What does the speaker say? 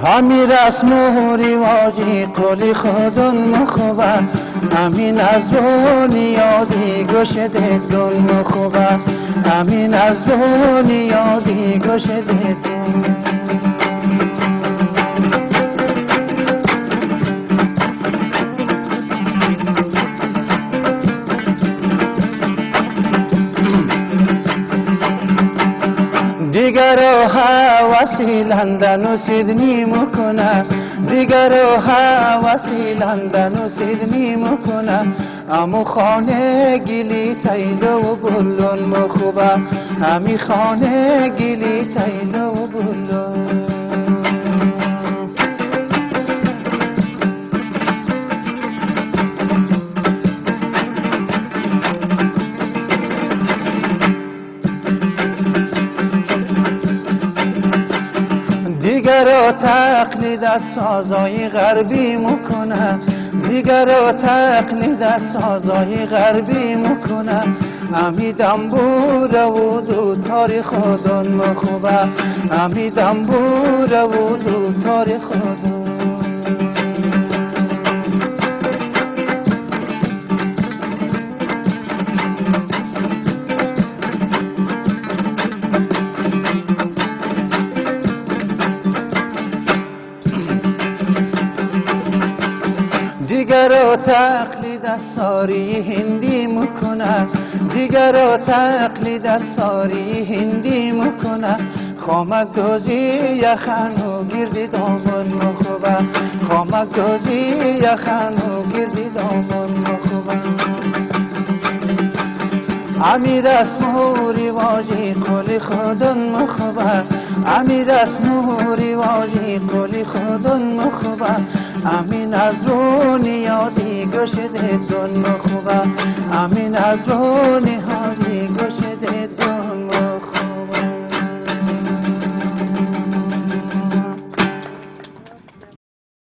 همی رسم و رواجی قولی خودون مخوبه همین از دنیادی گشده دون مخوبه همین از دنیادی گشده دون دیگر هوسی لندن و سیدنی مکنه دیگر هوسی لندن و سیدنی مکنه امو خانه گلی تیلو و بلون مخوبه همی خانه گلی تیلو و بلون دیگر تقلید از سازای غربی مکنه دیگر تقلید از سازای غربی مکنه همی دنبور و دو تاری خودون مخوبه همی دنبور و دو تاری خودون دیگر تقلید از ساری هندی مکنه دیگر تقلید از ساری هندی مکنه خامک دوزی یخن و گردی دامن مخوبه خامک دوزی یخن و گردی دامن مخوبه امیر رسم و رواجی قولی خودون مخوبه امیر رسم و رواجی قولی خودون مخوبه امین از دنیادی گشده دون مخوبه امین از دنیادی گشده